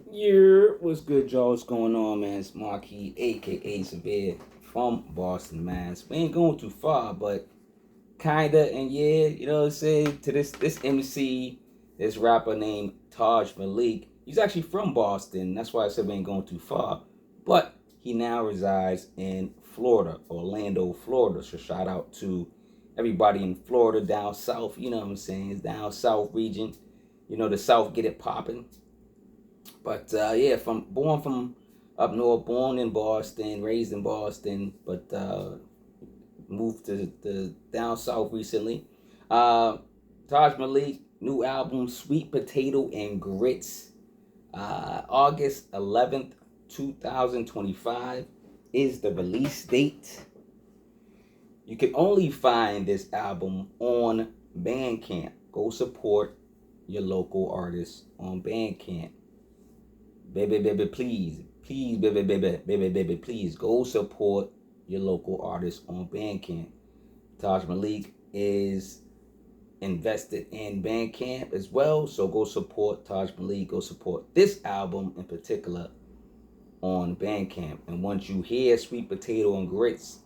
Yeah, what's good, y'all? What's going on, man? It's Marquis, aka Cevere, from Boston, Mass. We ain't going too far, but kinda, and yeah, you know what I'm saying? To this MC, this rapper named Tajh Malik. He's actually from Boston. That's why I said we ain't going too far. But he now resides in Florida, Orlando, Florida. So shout out to everybody in Florida down south. You know what I'm saying? It's down south region. You know the South get it popping. But yeah, from up north, born in Boston, raised in Boston, but moved to the down south recently. Uh, Taj Malik new album Sweet Potato and Grits, August 11th, 2025 is the release date. You can only find this album on Bandcamp. Go support your local artists on Bandcamp. Baby, please, baby, please go support your local artists on Bandcamp. Taj Malik is invested in Bandcamp as well, so go support Taj Malik. Go support this album in particular on Bandcamp. And once you hear Sweet Potato and Grits,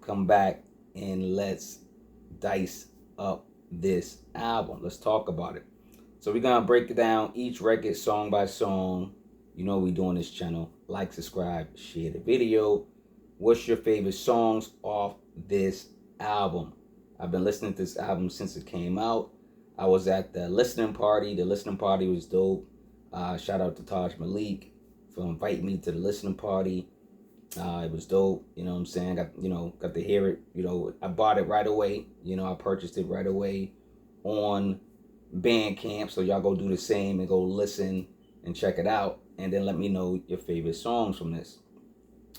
come back and let's dice up this album. Let's talk about it. So we're gonna break it down each record song by song. You know we do on this channel. Like, subscribe, share the video. What's your favorite songs off this album? I've been listening to this album since it came out. I was at the listening party. The listening party was dope. Shout out to Taj Malik for inviting me to the listening party. It was dope. You know what I'm saying? Got to hear it. I bought it right away. I purchased it right away on Bandcamp. So y'all go do the same and go listen and check it out. And then let me know your favorite songs from this.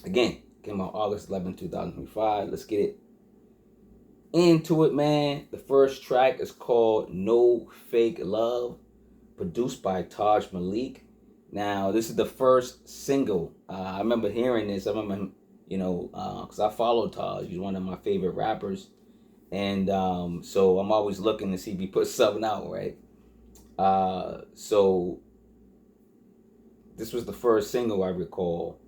Again, came out August 11th, 2025. Let's get it into it, man. The first track is called No Fake Love, produced by Taj Malik. Now, this is the first single. I remember hearing this. I remember, because I follow Taj. He's one of my favorite rappers. And so I'm always looking to see if he puts something out, right? So this was the first single I recall.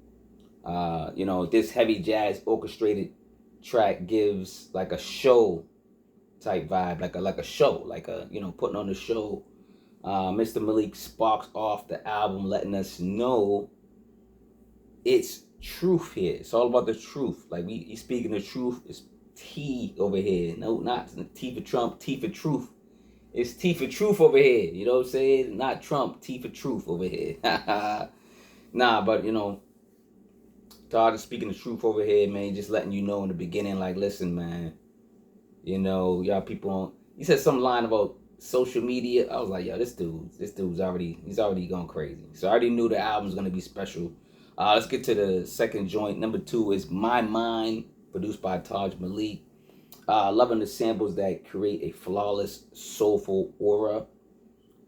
This heavy jazz orchestrated track gives like a show type vibe, like a show, putting on a show. Mr. Malik sparks off the album, letting us know it's truth here. It's all about the truth. Like he's speaking the truth. It's T over here. No, not T for Trump. T for truth. It's T for truth over here. You know what I'm saying? Not Trump. T for truth over here. Nah, but Todd is speaking the truth over here, man. Just letting you know in the beginning, like, listen, man. Y'all people. He said some line about social media. I was like, yo, this dude's already gone crazy. So I already knew the album's gonna be special. Let's get to the second joint. Number 2 is My Mind, produced by Taj Malik. Loving the samples that create a flawless, soulful aura.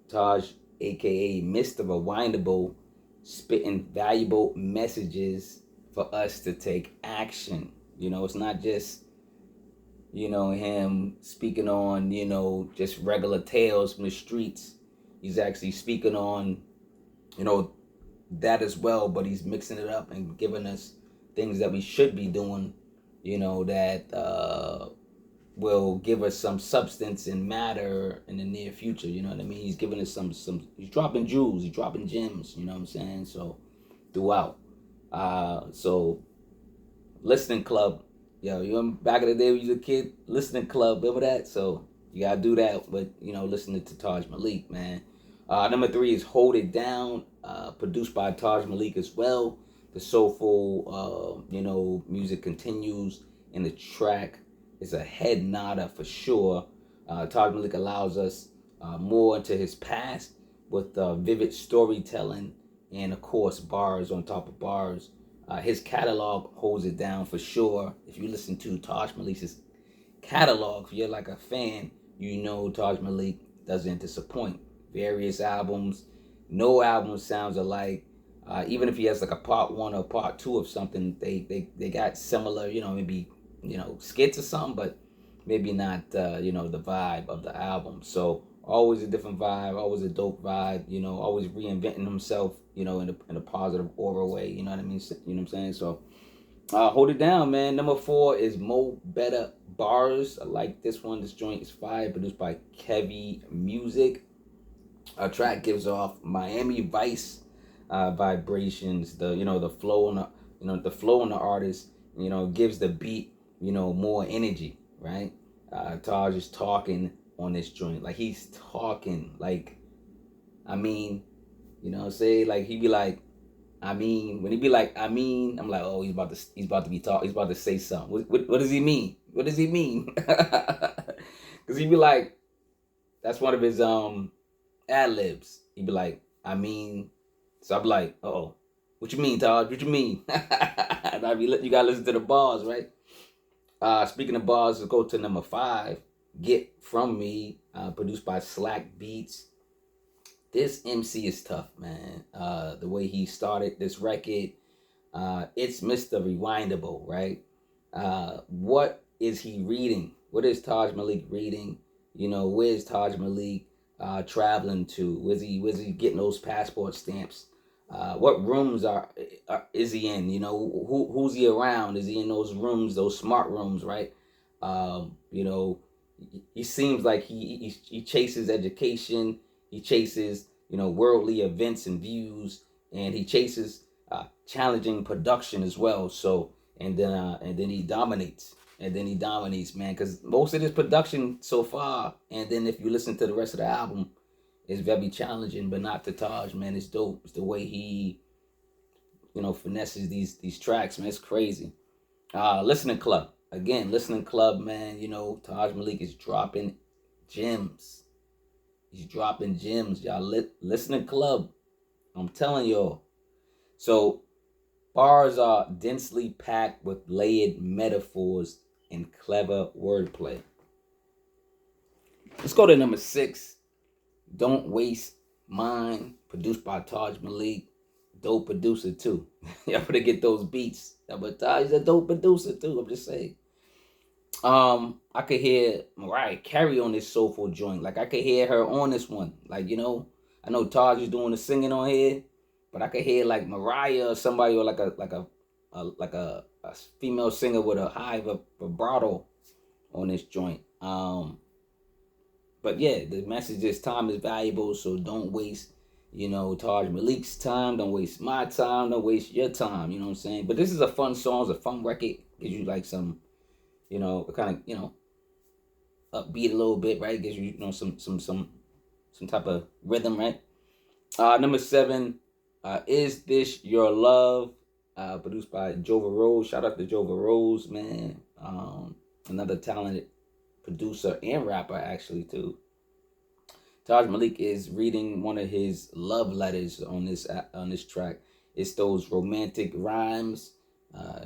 Taj, aka Mr. Rewindable, spitting valuable messages for us to take action. It's not just, him speaking on, just regular tales from the streets. He's actually speaking on, that as well, but he's mixing it up and giving us things that we should be doing, that will give us some substance and matter in the near future. You know what I mean? He's giving us some he's dropping jewels, he's dropping gems, you know what I'm saying? So throughout. So listening club. Yo, you remember back in the day when you was a kid, listening club, remember that? So you gotta do that, but listening to Taj Malik, man. Number 3 is Hold It Down, produced by Taj Malik as well. The soulful, music continues, and the track is a head nodder for sure. Taj Malik allows us more into his past with vivid storytelling and, of course, bars on top of bars. His catalog holds it down for sure. If you listen to Taj Malik's catalog, if you're like a fan, Taj Malik doesn't disappoint. Various albums, no album sounds alike. Even if he has like a part 1 or part 2 of something, they got similar, maybe skits or something, but maybe not the vibe of the album. So Always a different vibe, always a dope vibe, always reinventing himself, in a positive aura way, you know what I mean? You know what I'm saying? So hold it down, man. Number 4 is Mo Better Bars. I like this one. This joint is fire, produced by Cevere Music. Our track gives off Miami Vice vibrations. The flow on the flow on the artist, gives the beat, more energy, right? Taj is talking on this joint, like he's talking, like, I mean, say like he be like, I mean, when he be like, I mean, I'm like, oh, he's about to say something. What does he mean? What does he mean? Because he be like, that's one of his ad libs. He'd be like, I mean, so I'm like, oh, what you mean, Todd? What you mean? And you gotta listen to the bars, right? Speaking of bars, let's go to number 5. Get From Me, produced by Slack Beats. This MC is tough, man. The way he started this record, it's Mr. Rewindable, right? What is he reading? What is Tajh Malik reading? Where's Tajh Malik traveling to? Where's he getting those passport stamps? What rooms is he in? Who's he around? Is he in those rooms, those smart rooms, right? He seems like he chases education. He chases worldly events and views, and he chases challenging production as well. So and then he dominates. And then he dominates, man, because most of this production so far, and then if you listen to the rest of the album, it's very challenging, but not to Taj, man. It's dope. It's the way he, finesses these tracks, man. It's crazy. Listening Club. Again, Listening Club, man. Taj Malik is dropping gems. He's dropping gems, y'all. Listening Club. I'm telling y'all. So, bars are densely packed with layered metaphors and clever wordplay. Let's go to number 6. Don't Waste Mine, produced by Tajh Malik. Dope producer too. Y'all better get those beats. But Taj's a dope producer too. I'm just saying. I could hear Mariah Carey on this soulful joint. Like I could hear her on this one. Like I know Taj is doing the singing on here, but I could hear like Mariah or somebody, or like a female singer with a high vibrato on this joint. But yeah, the message is time is valuable, so don't waste, Taj Malik's time. Don't waste my time. Don't waste your time. You know what I'm saying? But this is a fun song. It's a fun record. Gives you like some, kind of, upbeat a little bit, right? Gives you, some type of rhythm, right? Number 7, Is This Your Love? Produced by Jova Rose. Shout out to Jova Rose, man. Another talented producer and rapper, actually, too. Tajh Malik is reading one of his love letters on this track. It's those romantic rhymes.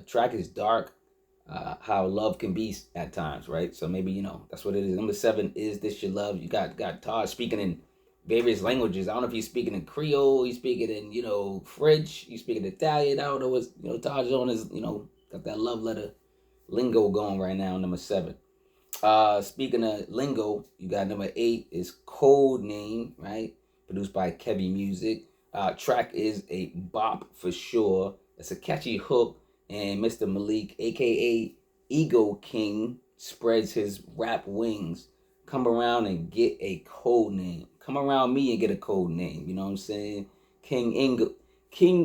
Track is dark. How love can be at times, right? So maybe that's what it is. Number 7, Is This Your Love? You got Tajh speaking in various languages. I don't know if he's speaking in Creole, he's speaking in French, he's speaking Italian. I don't know what's Taj on his got that love letter lingo going right now. Number 7. Speaking of lingo, you got number 8 is Code Name, right? Produced by Cevere Music. Track is a bop for sure. It's a catchy hook, and Mr. Malik, aka Ego King, spreads his rap wings. Come around and get a code name. Come around me and get a code name. You know what I'm saying? King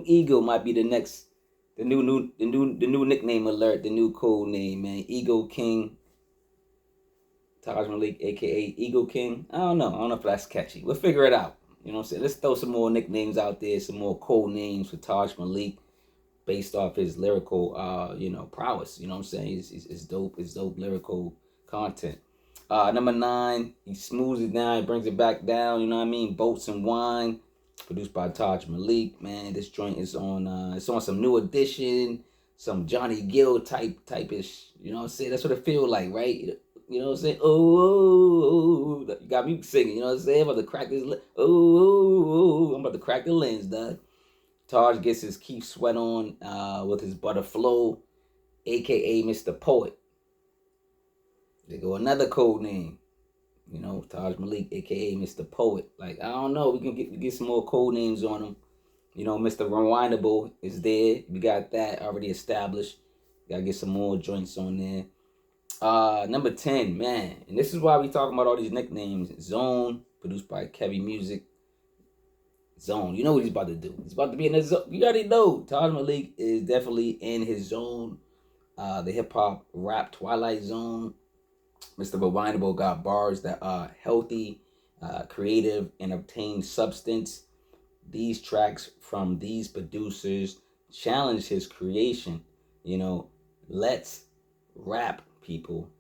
Ego might be the new nickname alert, the new code name, man. Ego King. Tajh Malik, aka Ego King. I don't know if that's catchy. We'll figure it out. You know what I'm saying? Let's throw some more nicknames out there, some more code names for Tajh Malik based off his lyrical prowess. You know what I'm saying? It's dope. It's dope lyrical content. Number 9, he smooths it down, he brings it back down, you know what I mean? Boats and Wine, produced by Tajh Malik. Man, this joint is on it's on some New Edition, some Johnny Gill type-ish, you know what I'm saying? That's what it feel like, right? You know what I'm saying? Oh, you got me singing, you know what I'm saying? I'm about to crack this, I'm about to crack the lens, dog. Taj gets his Keith Sweat on with his Butter Flow, aka Mr. Poet. They go another code name. You know, Taj Malik, aka Mr. Poet. Like, I don't know, we can get some more code names on him. You know, Mr. Rewindable is there. We got that already established. Gotta get some more joints on there. Number 10, man. And this is why we talking about all these nicknames. Zone, produced by Kevy Music. Zone. You know what he's about to do. He's about to be in the zone. You already know. Taj Malik is definitely in his zone. The hip hop rap twilight zone. Mr. Rewindable got bars that are healthy, creative, and obtain substance. These tracks from these producers challenge his creation. You know, let's rap, people.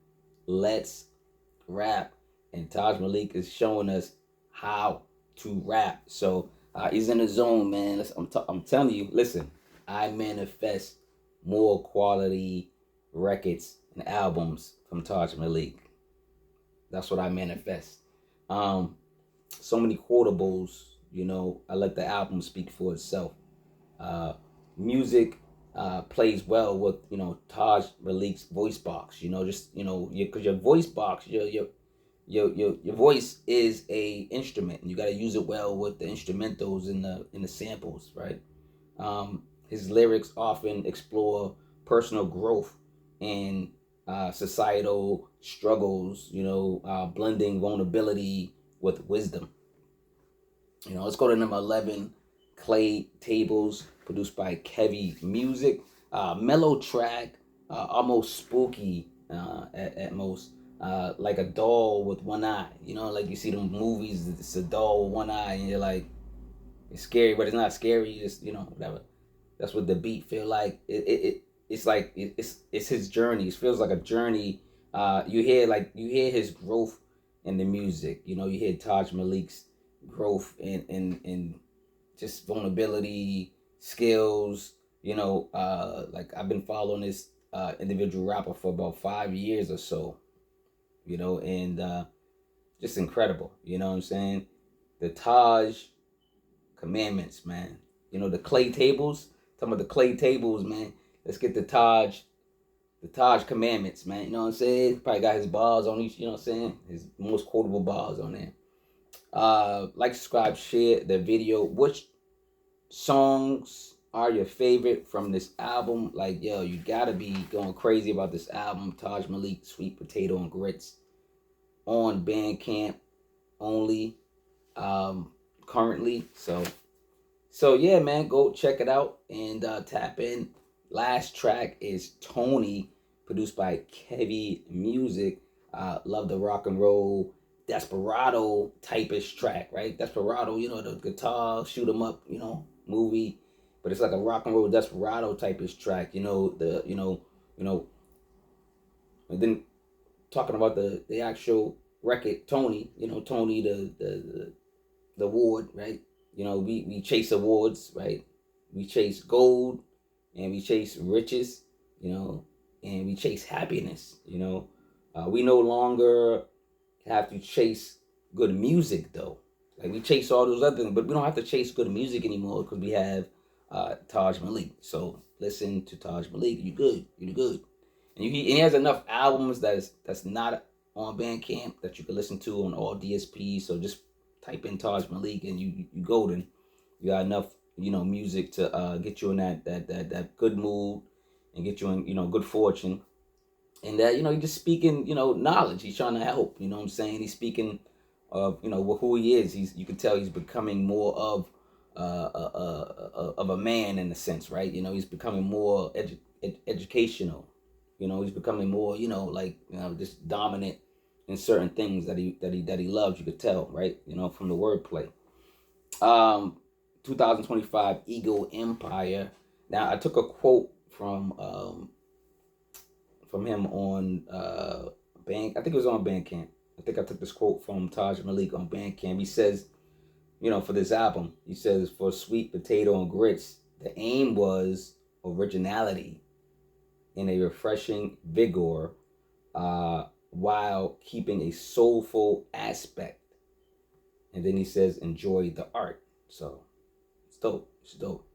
Let's rap. And Taj Malik is showing us how to rap. So he's in the zone, man. I'm telling you, listen, I manifest more quality records and albums from Taj Malik. That's what I manifest. So many quotables. You know, I let the album speak for itself. Music plays well with, you know, Taj Malik's voice box. You know, just, you know, because your voice box, your voice is a instrument, and you got to use it well with the instrumentals and the samples, right? His lyrics often explore personal growth and societal struggles. You know, blending vulnerability with wisdom. You know, let's go to number 11, Clay Tables, produced by Kevy Music. Mellow track, almost spooky at most. Like a doll with one eye. You know, like you see them movies, it's a doll with one eye, and you're like, it's scary, but it's not scary. It's, you know, whatever. That's what the beat feel like. It's like it's his journey. It feels like a journey. You hear his growth in the music. You know, you hear Taj Malik's growth and just vulnerability, skills. You know, like I've been following this individual rapper for about 5 years or so. You know, and just incredible. You know what I'm saying? The Taj commandments, man. You know, the clay tables. Talking about the clay tables, man. Let's get the Taj commandments, man. You know what I'm saying? Probably got his bars on each, you know what I'm saying? His most quotable bars on there. Like, subscribe, share the video. Which songs are your favorite from this album? Like, yo, you gotta be going crazy about this album. Taj Malik, Sweet Potato and Grits, on Bandcamp only, currently. So yeah, man, go check it out and tap in. Last track is Tony, produced by Kevy Music. Love the rock and roll desperado type-ish track, right? Desperado, you know, the guitar, shoot 'em up, you know, movie, but it's like a rock and roll desperado type-ish track, you know, and then talking about the actual record, Tony, you know, Tony the award, right? You know, we chase awards, right? We chase gold and we chase riches, you know, and we chase happiness, you know. We no longer have to chase good music, though. Like, we chase all those other things, but we don't have to chase good music anymore because we have Taj Malik. So listen to Taj Malik. You good. You good. And he has enough albums that's not on Bandcamp that you can listen to on all DSPs. So just type in Taj Malik and you golden. You got enough, you know, music to get you in that good mood and get you in, you know, good fortune. And that, you know, he's just speaking, you know, knowledge. He's trying to help. You know what I'm saying? He's speaking of, you know, who he is. You can tell he's becoming more of a man in a sense, right? You know, he's becoming more educational. You know, he's becoming more, you know, like, you know, just dominant in certain things that he loves. You could tell, right? You know, from the wordplay. 2025 Ego Empire. Now, I took a quote from him on I think it was on Bandcamp. I think I took this quote from Taj Malik on Bandcamp. He says, you know, for this album, he says, for Sweet Potato and Grits, the aim was originality and a refreshing vigor, while keeping a soulful aspect. And then he says, enjoy the art. So it's dope. It's dope.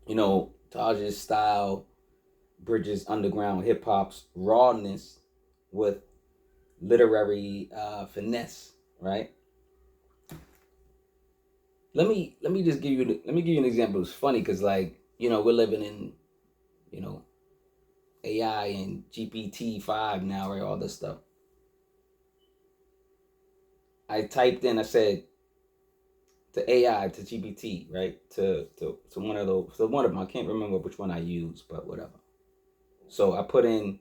You know, Taj's style bridges underground hip hop's rawness with literary finesse, right? Let me just give you an example. It's funny because, like, we're living in, AI and GPT-5 now, right? All this stuff. I typed in, I said to AI, to GPT, right? To one of those, to one of them. I can't remember which one I used, but whatever. So I put in.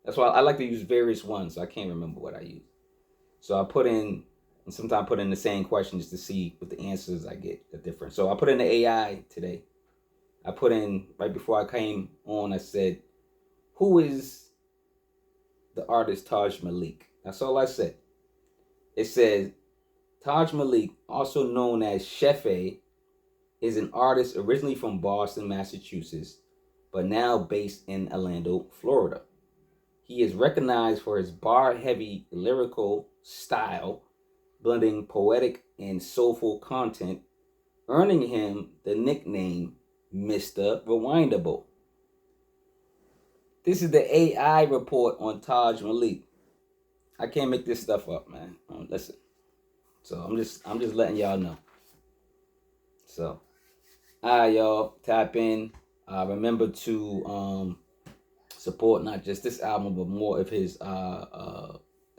That's why I like to use various ones. So I can't remember what I used. So I put in, and sometimes put in the same question just to see what the answers I get are different. So I put in the AI today. I put in, right before I came on, I said, who is the artist Tajh Malik? That's all I said. It says, Tajh Malik, also known as Chefe, is an artist originally from Boston, Massachusetts, but now based in Orlando, Florida. He is recognized for his bar-heavy lyrical style, blending poetic and soulful content, earning him the nickname Mr. Rewindable. This is the AI report on Tajh Malik. I can't make this stuff up, man. Listen. So I'm just letting y'all know. So, all right, y'all, tap in. Remember to support not just this album, but more of his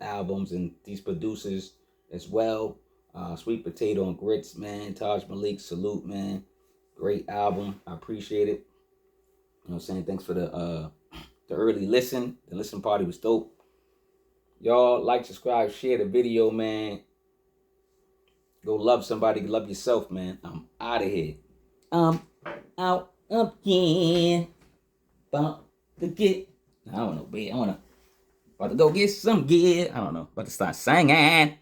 albums and these producers as well. Sweet Potato and Grits, man. Tajh Malik, salute, man. Great album. I appreciate it. You know what I'm saying? Thanks for the early listen. The listen party was dope. Y'all like, subscribe, share the video, man. Go love somebody, love yourself, man. I'm out of here. Out again. About to get, I don't know, babe. About to go get some gear. I don't know. About to start singing.